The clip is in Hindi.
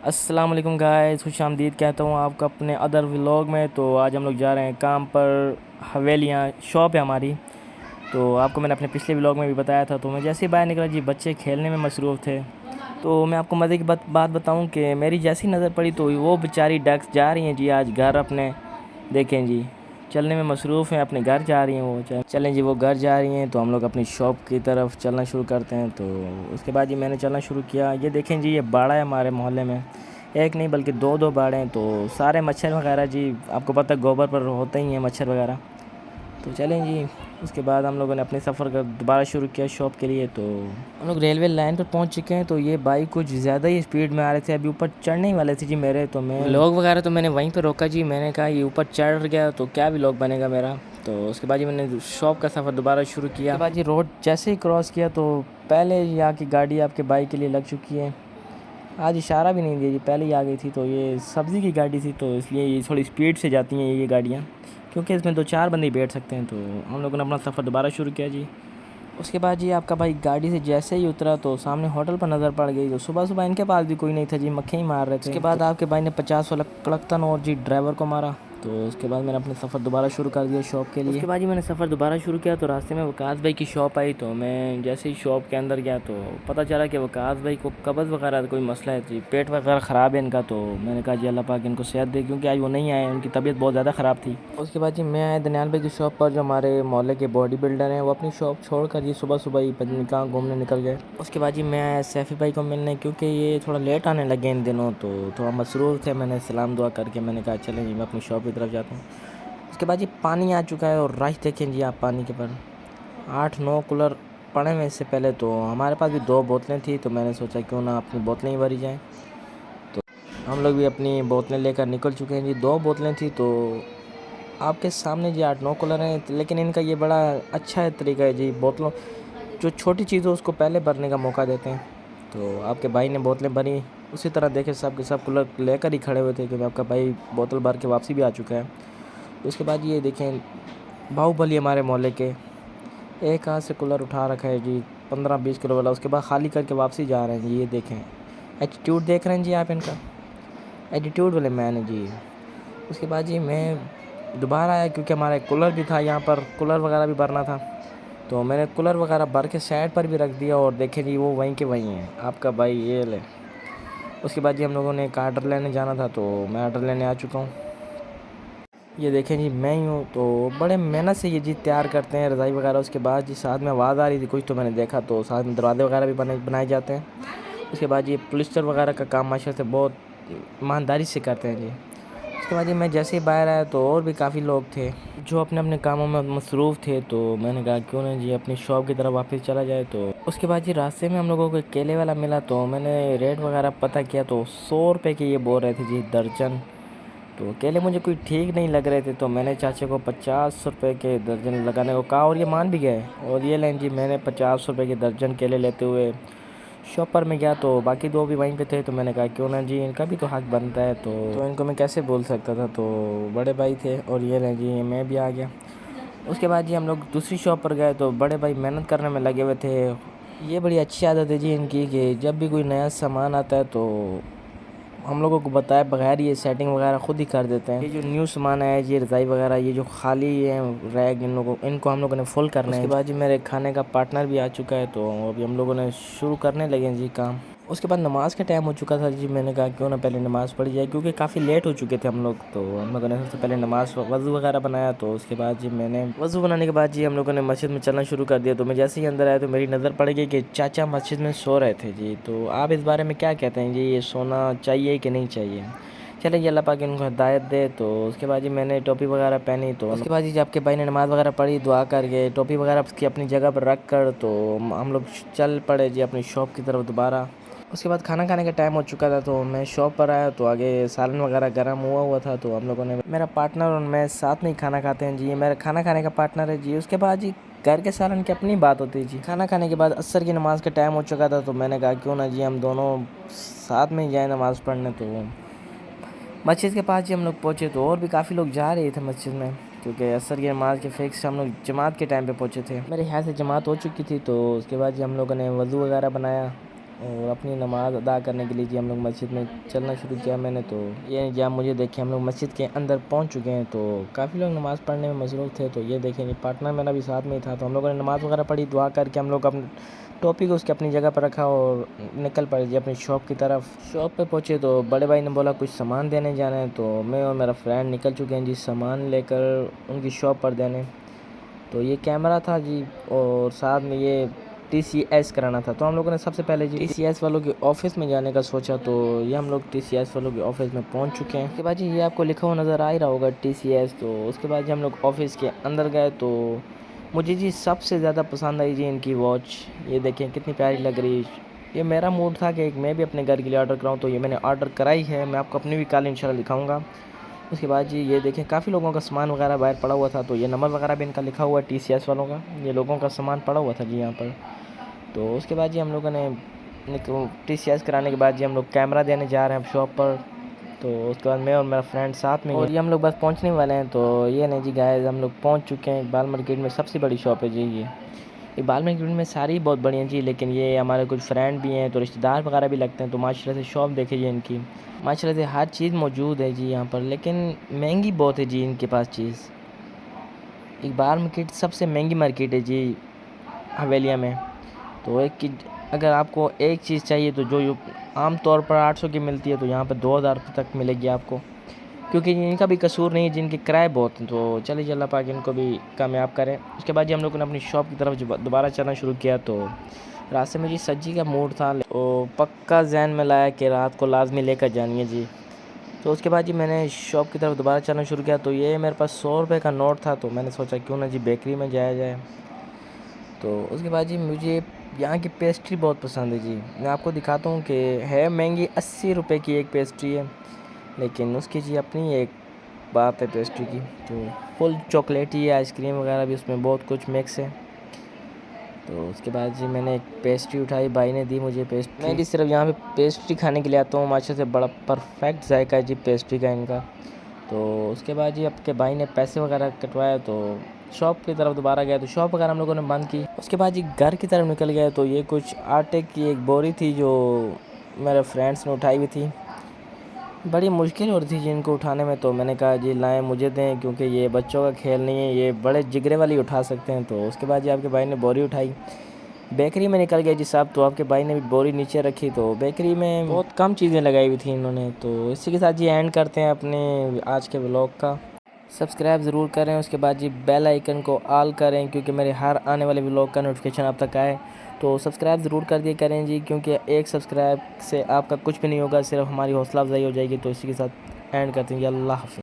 अस्सलाम वालेकुम गाइस, खुशामदीद कहता हूँ आपका अपने अदर व्लॉग में। तो आज हम लोग जा रहे हैं काम पर। हवेलियाँ शॉप है हमारी। तो आपको मैंने अपने पिछले व्लॉग में भी बताया था। तो मैं जैसे ही बाहर निकला जी, बच्चे खेलने में मसरूफ़ थे। तो मैं आपको मज़े की बात बताऊँ कि मेरी जैसी नज़र पड़ी तो वो बेचारी डक्स जा रही हैं जी आज घर अपने। देखें जी, चलने में मसरूफ़ हैं, अपने घर जा रही हैं वो। चलें जी, वो घर जा रही हैं तो हम लोग अपनी शॉप की तरफ चलना शुरू करते हैं। तो उसके बाद जी मैंने चलना शुरू किया। ये देखें जी, ये बाड़ा है हमारे मोहल्ले में। एक नहीं बल्कि दो दो बाड़े हैं। तो सारे मच्छर वगैरह जी, आपको पता है गोबर पर होते ही हैं मच्छर वगैरह। तो चलें जी, उसके बाद हम लोगों ने अपने सफ़र का दोबारा शुरू किया शॉप के लिए। तो हम लोग रेलवे लाइन पर पहुंच चुके हैं। तो ये बाइक कुछ ज़्यादा ही स्पीड में आ रहे थे, अभी ऊपर चढ़ने ही वाले थे जी मेरे। तो मैं व्लॉग वगैरह तो मैंने वहीं पर रोका जी। मैंने कहा ये ऊपर चढ़ गया तो क्या व्लॉग बनेगा मेरा। तो उसके बाद जी मैंने शॉप का सफ़र दोबारा शुरू किया। उसके बाद जी रोड जैसे ही क्रॉस किया तो पहले यहाँ की गाड़ी आपके बाइक के लिए लग चुकी है। आज इशारा भी नहीं दिया जी, पहले ही आ गई थी। तो ये सब्ज़ी की गाड़ी थी तो इसलिए ये थोड़ी स्पीड से जाती हैं ये गाड़ियाँ, क्योंकि इसमें 2-4 बंदे ही बैठ सकते हैं। तो हम लोगों ने अपना सफ़र दोबारा शुरू किया जी। उसके बाद जी आपका भाई गाड़ी से जैसे ही उतरा तो सामने होटल पर नज़र पड़ गई। तो सुबह सुबह इनके पास भी कोई नहीं था जी, मक्खी ही मार रहे थे। उसके बाद आपके भाई ने 50 वाला कड़कतन और जी ड्राइवर को मारा। तो उसके बाद मैंने अपने सफ़र दोबारा शुरू कर दिया शॉप के लिए। उसके बाद जी मैंने सफ़र दोबारा शुरू किया तो रास्ते में वकास भाई की शॉप आई। तो मैं जैसे ही शॉप के अंदर गया तो पता चला कि वकास भाई को कब्ज़ वगैरह का कोई मसला है जी, पेट वगैरह ख़राब है इनका। तो मैंने कहा जी अल्लाह पाक इनको सेहत दे, क्योंकि आज वो नहीं आए, उनकी तबीयत बहुत ज़्यादा ख़राब थी। उसके बाद जी मैं आया दनियाल भाई की शॉप पर, जो हमारे मोहल्ले के बॉडी बिल्डर हैं। वो अपनी शॉप छोड़कर जी सुबह सुबह ही पता नहीं कहाँ घूमने निकल गए। उसके बाद जी मैं आया सैफ़ी भाई को मिलने, क्योंकि ये थोड़ा लेट आने लगे इन दिनों। तो थोड़ा मसरूफ़ थे। मैंने सलाम दुआ करके मैंने कहा चलें जी मैं अपनी शॉप की तरफ जाता हूँ। उसके बाद जी पानी आ चुका है और रश देखें जी आप पानी के पर 8-9 कूलर पड़े हुए। इससे पहले तो हमारे पास भी 2 बोतलें थी, तो मैंने सोचा क्यों ना अपनी बोतलें ही भरी जाएँ। तो हम लोग भी अपनी बोतलें लेकर निकल चुके हैं जी। 2 बोतलें थी तो आपके सामने जी 8-9 कूलर हैं। लेकिन इनका ये बड़ा अच्छा तरीका है जी, बोतलों जो छोटी चीज़ हो उसको पहले भरने का मौका देते हैं। तो आपके भाई ने बोतलें भरी, उसी तरह देखे सब के सब कूलर लेकर ही खड़े हुए थे, क्योंकि आपका भाई बोतल भर के वापसी भी आ चुका है। तो उसके बाद ये देखें बाहुबली हमारे मोहल्ले के एक हाथ से कूलर उठा रखा है जी 15-20 किलो वाला। उसके बाद खाली करके वापसी जा रहे हैं जी। ये देखें एटीट्यूड देख रहे हैं जी आप इनका, एटीट्यूड वाले मैन है जी। उसके बाद जी मैं दोबारा आया, क्योंकि हमारा एक कूलर भी था यहाँ पर, कूलर वगैरह भी भरना था। तो मैंने कूलर वगैरह भर के साइड पर भी रख दिया और देखें जी वो वहीं के वहीं हैं, आपका भाई ये ले। उसके बाद जी हम लोगों ने एक आर्डर लेने जाना था, तो मैं आर्डर लेने आ चुका हूँ। ये देखें जी मैं ही हूँ। तो बड़े मेहनत से ये जी तैयार करते हैं रज़ाई वगैरह। उसके बाद जी साथ में आवाज़ आ रही थी कुछ, तो मैंने देखा तो साथ में दरवाजे वगैरह भी बनाए जाते हैं। उसके बाद ये प्लिस्टर वगैरह का काम माशाल्लाह से बहुत ईमानदारी से करते हैं जी। उसके बाद जी मैं जैसे ही बाहर आया तो और भी काफ़ी लोग थे जो अपने अपने कामों में मसरूफ़ थे। तो मैंने कहा क्यों ना जी अपनी शॉप की तरफ वापस चला जाए। तो उसके बाद जी रास्ते में हम लोगों को एक केले वाला मिला। तो मैंने रेट वगैरह पता किया तो 100 रुपये के ये बोल रहे थे जी दर्जन। तो केले मुझे कोई ठीक नहीं लग रहे थे, तो मैंने चाचे को 50 रुपये के दर्जन लगाने को कहा और ये मान भी गए। और ये लें जी, मैंने 50 रुपये के दर्जन केले लेते हुए शॉपर में गया। तो बाकी 2 भी वहीं पे थे, तो मैंने कहा क्यों ना जी इनका भी तो हक बनता है। तो इनको मैं कैसे बोल सकता था। तो बड़े भाई थे और ये लें जी मैं भी आ गया। उसके बाद जी हम लोग दूसरी शॉप पर गए तो बड़े भाई मेहनत करने में लगे हुए थे। ये बड़ी अच्छी आदत है जी इनकी कि जब भी कोई नया सामान आता है तो हम लोगों को बताए बगैर ये सेटिंग वगैरह खुद ही कर देते हैं। ये जो न्यू सामान है ये रज़ाई वगैरह, ये जो खाली है रैग, इनको हम लोगों ने फुल करना है। उसके बाद जी मेरे खाने का पार्टनर भी आ चुका है, तो अभी हम लोगों ने शुरू करने लगे हैं जी काम। उसके बाद नमाज़ का टाइम हो चुका था जी। मैंने कहा क्यों ना पहले नमाज़ पढ़ी जाए, क्योंकि काफ़ी लेट हो चुके थे हम लोग। तो हम लोगों ने सबसे पहले नमाज़ वज़ू वगैरह बनाया। तो उसके बाद जी मैंने वज़ू बनाने के बाद जी हम लोगों ने मस्जिद में चलना शुरू कर दिया। तो मैं जैसे ही अंदर आया तो मेरी नज़र पड़ गई कि चाचा मस्जिद में सो रहे थे जी। तो आप इस बारे में क्या कहते हैं जी, ये सोना चाहिए कि नहीं चाहिए। चले जी अल्लाह पाक इनको हिदायत दे। तो उसके बाद जी मैंने टोपी वगैरह पहनी। तो उसके बाद जी आपके भाई ने नमाज़ वगैरह पढ़ी, दुआ करके टोपी वगैरह की अपनी जगह पर रख कर तो हम लोग चल पड़े जी अपनी शॉप की तरफ दोबारा। उसके बाद खाना खाने का टाइम हो चुका था, तो मैं शॉप पर आया तो आगे सालन वगैरह गर्म हुआ था। तो हम लोगों ने, मेरा पार्टनर और मैं साथ में ही खाना खाते हैं जी। ये मेरा खाना खाने का पार्टनर है जी। उसके बाद जी घर के सालन की अपनी बात होती है जी। खाना खाने के बाद असर की नमाज़ का टाइम हो चुका था, तो मैंने कहा क्यों ना जी हम दोनों साथ में ही जाए नमाज़ पढ़ने। तो मस्जिद के पास जी हम लोग पहुँचे तो और भी काफ़ी लोग जा रहे थे मस्जिद में, क्योंकि असर की नमाज़ के फिक्स हम लोग जमात के टाइम पे पहुँचे थे। मेरे ख्याल से जमात हो चुकी थी। तो उसके बाद जी हम लोगों ने वज़ू वगैरह बनाया और अपनी नमाज़ अदा करने के लिए जी हम लोग मस्जिद में चलना शुरू किया मैंने। तो ये जी आप मुझे देखिए हम लोग मस्जिद के अंदर पहुंच चुके हैं। तो काफ़ी लोग नमाज़ पढ़ने में मसरूफ़ थे। तो ये देखें जी पार्टनर मेरा भी साथ में ही था। तो हम लोगों ने नमाज़ वगैरह पढ़ी, दुआ करके हम लोग अपने टॉपिक उसके अपनी जगह पर रखा और निकल पड़े जी अपनी शॉप की तरफ। शॉप पे पहुँचे तो बड़े भाई ने बोला कुछ सामान देने जाना है। तो मैं और मेरा फ्रेंड निकल चुके हैं जी सामान लेकर उनकी शॉप पर देने। तो ये कैमरा था जी और साथ में ये TCS कराना था। तो हम लोगों ने सबसे पहले जी TCS वालों के ऑफ़िस में जाने का सोचा। तो ये हम लोग TCS वालों के ऑफ़िस में पहुंच चुके हैं। उसके बाद जी ये आपको लिखा हुआ नज़र आ ही रहा होगा TCS। तो उसके बाद जी हम लोग ऑफ़िस के अंदर गए। तो मुझे जी सबसे ज़्यादा पसंद आई जी इनकी वॉच। ये देखें कितनी प्यारी लग रही है। ये मेरा मूड था कि मैं भी अपने घर के लिए ऑर्डर कराऊँ। तो ये मैंने ऑर्डर कराई है। मैं आपको अपनी भी कल इंशाल्लाह दिखाऊँगा। उसके बाद जी ये देखें काफ़ी लोगों का सामान वगैरह बाहर पड़ा हुआ था। तो ये नंबर वगैरह भी इनका लिखा हुआ है TCS वालों का। ये लोगों का सामान पड़ा हुआ था जी यहाँ पर। तो उसके बाद जी हम लोगों ने TCS कराने के बाद जी हम लोग कैमरा देने जा रहे हैं अब शॉप पर। तो उसके बाद मैं और मेरा फ्रेंड साथ में और ये हम लोग बस पहुंचने वाले हैं। तो ये नहीं जी गाइस हम लोग पहुंच चुके हैं। इकबाल मार्केट में सबसे बड़ी शॉप है जी ये। इकबाल मार्केट में सारी बहुत बड़ी हैं जी, लेकिन ये हमारे कुछ फ्रेंड भी हैं तो रिश्तेदार वगैरह भी लगते हैं। तो माशाल्लाह से शॉप देखिए इनकी, माशाल्लाह से हर चीज़ मौजूद है जी यहाँ पर, लेकिन महंगी बहुत है जी इनके पास चीज़। इकबाल मार्केट सबसे महंगी मार्केट है जी हवेलिया में। तो अगर आपको एक चीज़ चाहिए तो जो आम तौर पर 800 की मिलती है तो यहाँ पर 2000 तक मिलेगी आपको, क्योंकि इनका भी कसूर नहीं है जिनके किराए बहुत हैं। तो चलिए अल्लाह पाक इनको भी कामयाब करें। उसके बाद जी हम लोगों ने अपनी शॉप की तरफ दोबारा चलना शुरू किया। तो रास्ते में जी सज्जी का मूड था तो पक्का जहन में लाया कि रात को लाजमी लेकर जानी है जी। तो उसके बाद जी मैंने शॉप की तरफ दोबारा चलना शुरू किया। तो ये मेरे पास 100 रुपये का नोट था। तो मैंने सोचा क्यों ना जी बेकरी में जाया जाए। तो उसके बाद जी मुझे यहाँ की पेस्ट्री बहुत पसंद है जी। मैं आपको दिखाता हूँ कि है महंगी, 80 रुपये की एक पेस्ट्री है, लेकिन उसकी जी अपनी एक बात है पेस्ट्री की। तो फुल चॉकलेटी है, आइसक्रीम वगैरह भी उसमें बहुत कुछ मिक्स है। तो उसके बाद जी मैंने एक पेस्ट्री उठाई, भाई ने दी मुझे पेस्ट्री। मैं जी सिर्फ यहाँ पे पेस्ट्री खाने के लिए आता हूँ, माशा से बड़ा परफेक्ट जायका है जी पेस्ट्री का इनका। तो उसके बाद जी आपके भाई ने पैसे वगैरह कटवाया तो शॉप की तरफ दोबारा गया। तो शॉप वगैरह हम लोगों ने बंद की। उसके बाद जी घर की तरफ निकल गया। तो ये कुछ आटे की एक बोरी थी जो मेरे फ्रेंड्स ने उठाई हुई थी, बड़ी मुश्किल हो रही थी जी इनको उठाने में। तो मैंने कहा जी लाएँ मुझे दें, क्योंकि ये बच्चों का खेल नहीं है, ये बड़े जिगरे वाली उठा सकते हैं। तो उसके बाद जी आपके भाई ने बोरी उठाई, बेकरी में निकल गया जी साहब। तो आपके भाई ने भी बोरी नीचे रखी। तो बेकरी में बहुत कम चीज़ें लगाई हुई थी इन्होंने। तो इसी के साथ जी एंड करते हैं अपने आज के व्लॉग का। सब्सक्राइब ज़रूर करें, उसके बाद जी बेल आइकन को ऑल करें क्योंकि मेरे हर आने वाले व्लॉग का नोटिफिकेशन आप तक आए। तो सब्सक्राइब ज़रूर कर दिया करें जी, क्योंकि एक सब्सक्राइब से आपका कुछ भी नहीं होगा, सिर्फ हमारी हौसला अफजाई हो जाएगी। तो इसी के साथ एंड करते हैं जी, अल्लाह हाफ़िज़।